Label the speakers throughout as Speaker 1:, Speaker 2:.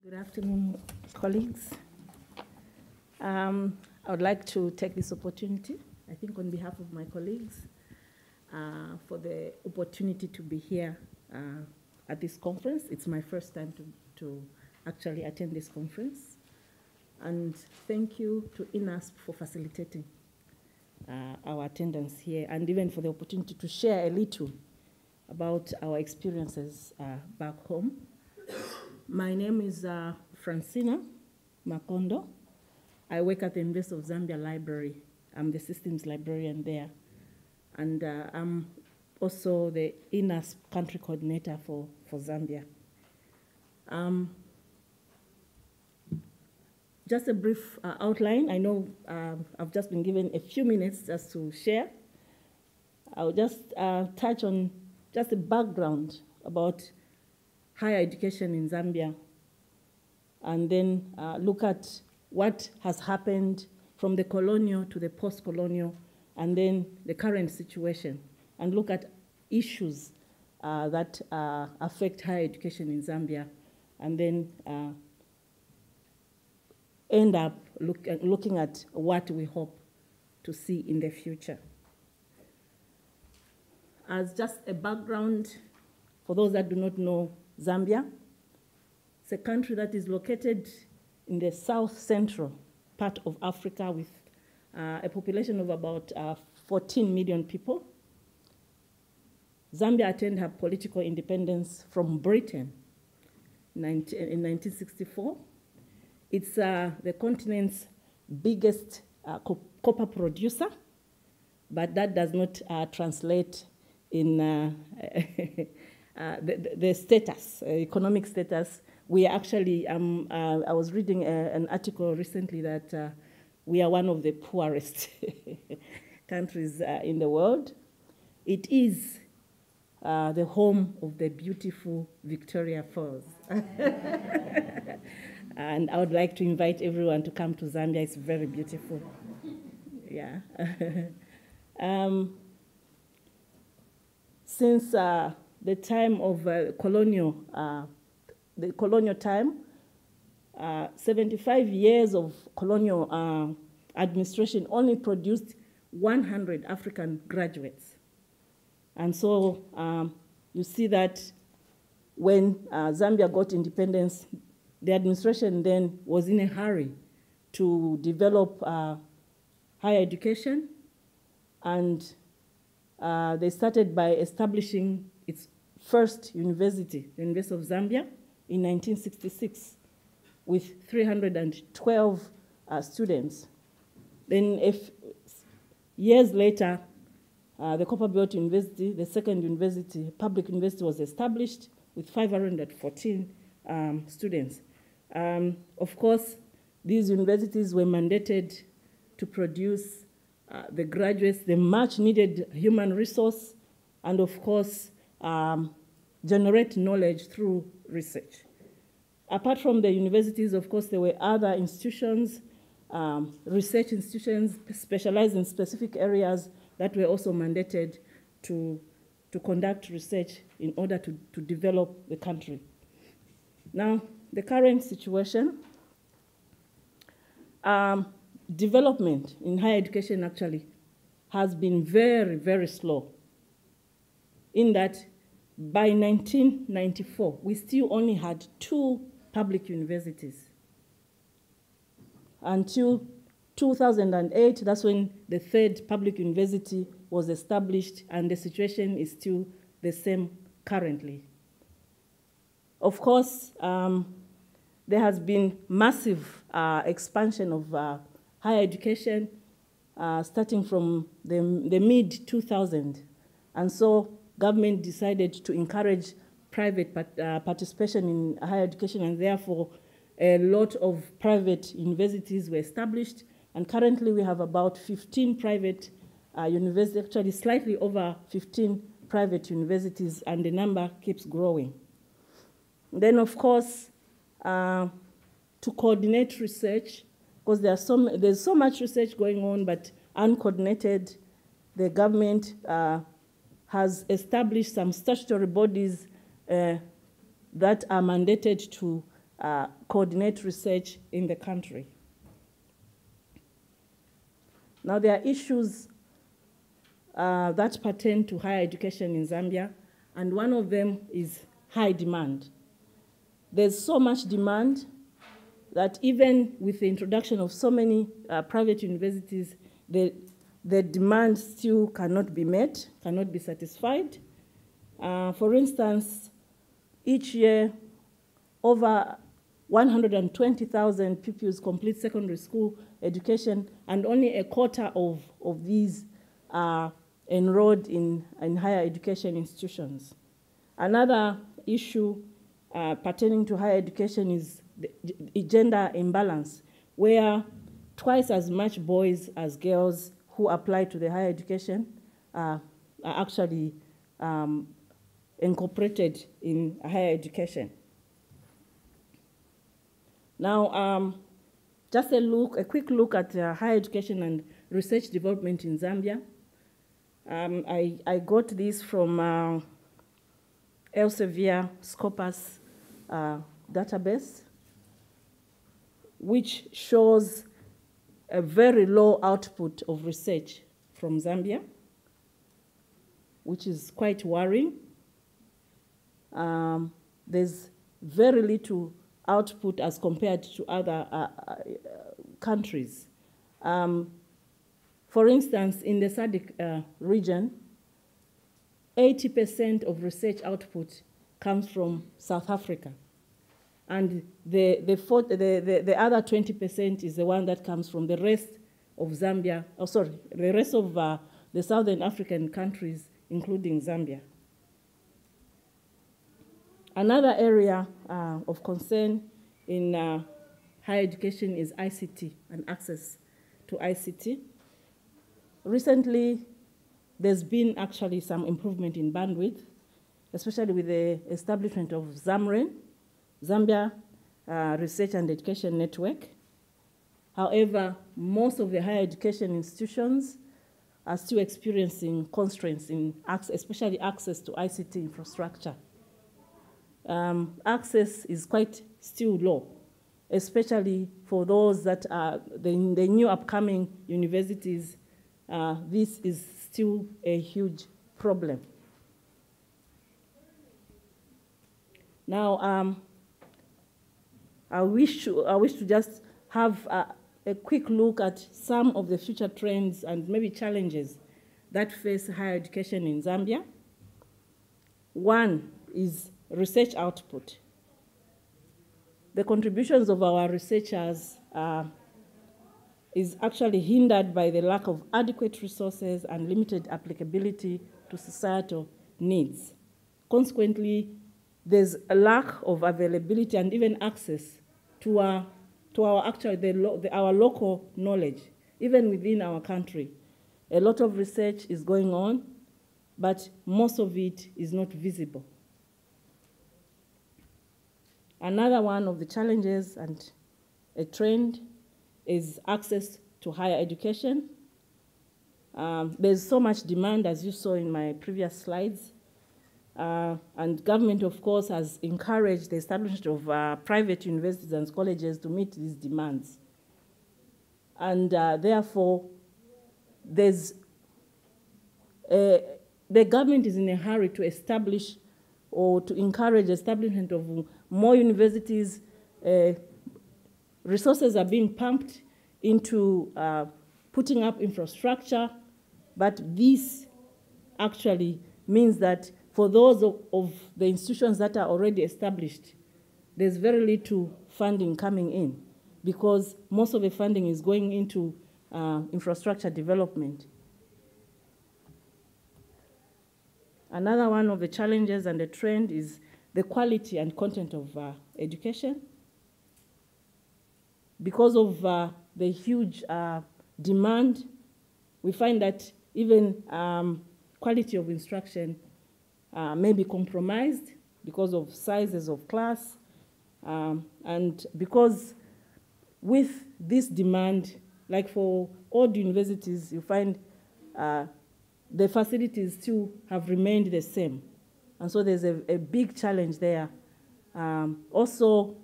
Speaker 1: Good afternoon, colleagues. I would like to take this opportunity, I think on behalf of my colleagues, for the opportunity to be here at this conference. It's my first time to actually attend this conference. And thank you to INASP for facilitating our attendance here and even for the opportunity to share a little about our experiences back home. My name is Francina Makondo. I work at the University of Zambia Library. I'm the systems librarian there. And I'm also the INASP country coordinator for Zambia. Just a brief outline. I know I've just been given a few minutes just to share. I'll just touch on just a background about higher education in Zambia, and then look at what has happened from the colonial to the post-colonial, and then the current situation, and look at issues that affect higher education in Zambia, and then end up looking at what we hope to see in the future. As just a background, for those that do not know Zambia, it's a country that is located in the south-central part of Africa with a population of about 14 million people. Zambia attained her political independence from Britain in 1964. It's the continent's biggest copper producer, but that does not translate in the status, economic status. We actually, I was reading an article recently that we are one of the poorest countries in the world. It is the home of the beautiful Victoria Falls. And I would like to invite everyone to come to Zambia. It's very beautiful. Yeah. Since the time of the colonial time, 75 years of colonial administration only produced 100 African graduates. And so you see that when Zambia got independence, the administration then was in a hurry to develop higher education, and they started by establishing its first university, the University of Zambia, in 1966, with 312 students. Then years later, the Copperbelt University, the second university, public university, was established with 514 students. Of course, these universities were mandated to produce the graduates, the much needed human resource, and of course, generate knowledge through research. Apart from the universities, of course, there were other institutions, research institutions specialized in specific areas that were also mandated to conduct research in order to develop the country. Now, the current situation, development in higher education actually has been very, very slow, in that by 1994, we still only had 2 public universities. Until 2008, that's when the third public university was established, and the situation is still the same currently. Of course, there has been massive expansion of higher education starting from the mid-2000s. And so government decided to encourage private participation in higher education, and therefore a lot of private universities were established. And currently we have about 15 private universities, actually slightly over 15 private universities, and the number keeps growing. Then, of course, to coordinate research, because there's so much research going on, but uncoordinated, the government has established some statutory bodies that are mandated to coordinate research in the country. Now, there are issues that pertain to higher education in Zambia, and one of them is high demand. There's so much demand that even with the introduction of so many private universities, the demand still cannot be met, cannot be satisfied. For instance, each year, over 120,000 pupils complete secondary school education, and only a quarter of these are enrolled in higher education institutions. Another issue pertaining to higher education is the gender imbalance, where twice as much boys as girls who apply to the higher education are actually incorporated in higher education. Now, just a quick look at higher education and research development in Zambia. I got this from Elsevier Scopus database, which shows a very low output of research from Zambia, which is quite worrying. There's very little output as compared to other countries. For instance, in the SADC region, 80% of research output comes from South Africa. And the other 20% is the one that comes from the rest of Zambia, the rest of the Southern African countries, including Zambia. Another area of concern in higher education is ICT and access to ICT. Recently, there's been actually some improvement in bandwidth, especially with the establishment of ZAMREN, Zambia Research and Education Network. However, most of the higher education institutions are still experiencing constraints in access, especially access to ICT infrastructure. Access is quite still low, especially for those that are the new upcoming universities. This is still a huge problem. Now, I wish to just have a quick look at some of the future trends and maybe challenges that face higher education in Zambia. One is research output. The contributions of our researchers is actually hindered by the lack of adequate resources and limited applicability to societal needs. Consequently, there's a lack of availability and even access to our local knowledge, even within our country. A lot of research is going on, but most of it is not visible. Another one of the challenges and a trend is access to higher education. There's so much demand, as you saw in my previous slides. And government, of course, has encouraged the establishment of private universities and colleges to meet these demands. And therefore, the government is in a hurry to establish or to encourage establishment of more universities. Resources are being pumped into putting up infrastructure, but this actually means that for those of the institutions that are already established, there's very little funding coming in because most of the funding is going into infrastructure development. Another one of the challenges and the trend is the quality and content of education. Because of the huge demand, we find that even quality of instruction may be compromised because of sizes of class, and because with this demand, like for all the universities, you find the facilities still have remained the same. And so there's a big challenge there. Also,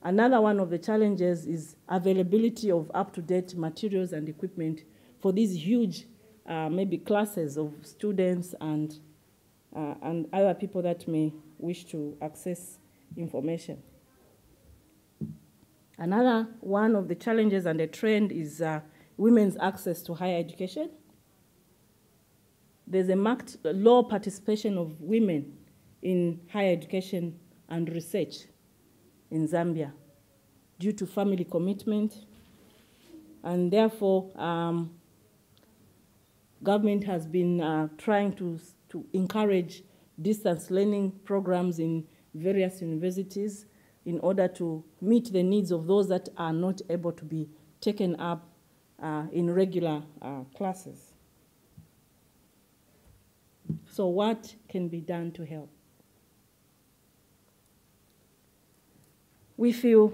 Speaker 1: Another one of the challenges is availability of up-to-date materials and equipment for these huge, maybe classes of students and other people that may wish to access information. Another one of the challenges and the trend is women's access to higher education. There's a marked low participation of women in higher education and research in Zambia due to family commitment, and therefore government has been trying to encourage distance learning programs in various universities in order to meet the needs of those that are not able to be taken up in regular classes. So what can be done to help? We feel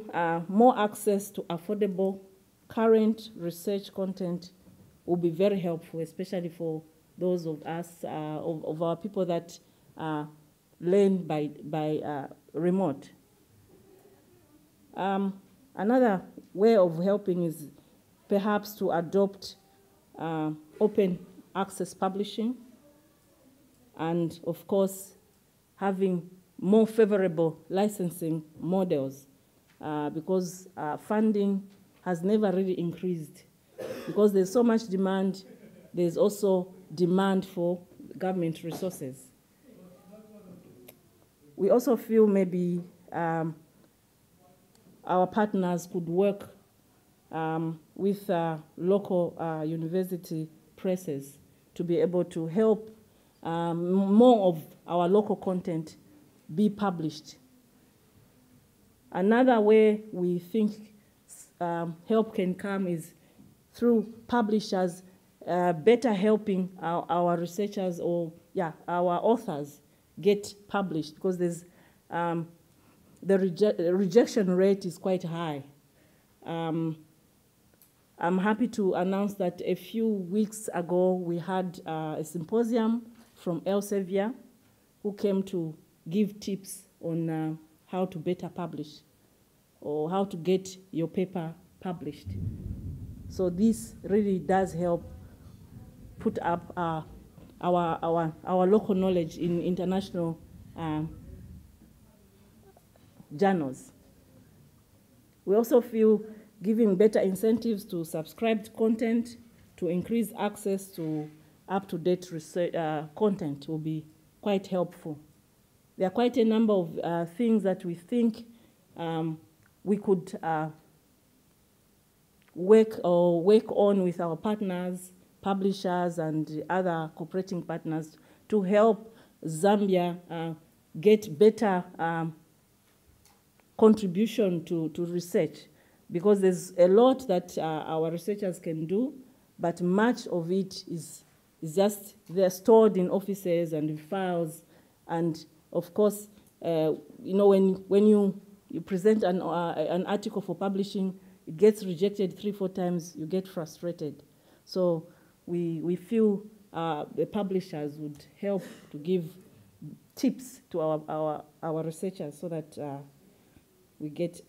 Speaker 1: more access to affordable current research content will be very helpful, especially for those of us, of our people that learn by remote. Another way of helping is perhaps to adopt open access publishing, and of course having more favorable licensing models, because funding has never really increased. Because there's so much demand, there's also demand for government resources. We also feel maybe our partners could work with local university presses to be able to help more of our local content be published. Another way we think help can come is through publishers better helping our researchers or our authors get published, because there's the rejection rate is quite high. I'm happy to announce that a few weeks ago we had a symposium from Elsevier who came to give tips on how to better publish or how to get your paper published. So this really does help put up our local knowledge in international journals. We also feel giving better incentives to subscribed content to increase access to up-to-date research content will be quite helpful. There are quite a number of things that we think we could work on with our partners, publishers, and other cooperating partners to help Zambia get better contribution to research, because there's a lot that our researchers can do, but much of it is just they're stored in offices and in files, and of course, you know, when you present an article for publishing, it gets rejected 3-4 times, you get frustrated. So we feel the publishers would help to give tips to our researchers so that we get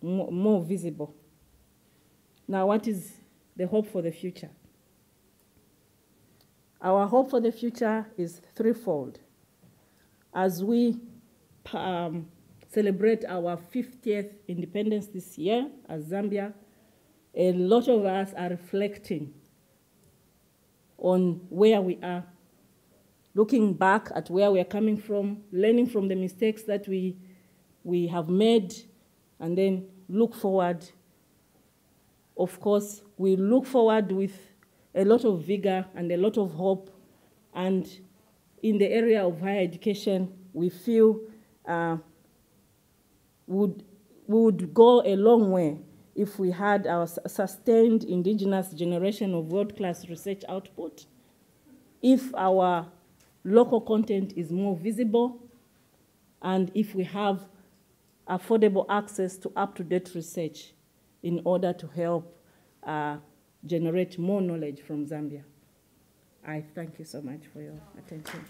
Speaker 1: more visible. Now, what is the hope for the future? Our hope for the future is threefold. As we celebrate our 50th independence this year as Zambia, a lot of us are reflecting on where we are, looking back at where we are coming from, learning from the mistakes that we have made, and then look forward. Of course, we look forward with a lot of vigor and a lot of hope, and in the area of higher education, we feel we would go a long way if we had our sustained indigenous generation of world-class research output, if our local content is more visible, and if we have affordable access to up-to-date research in order to help generate more knowledge from Zambia. I thank you so much for your attention.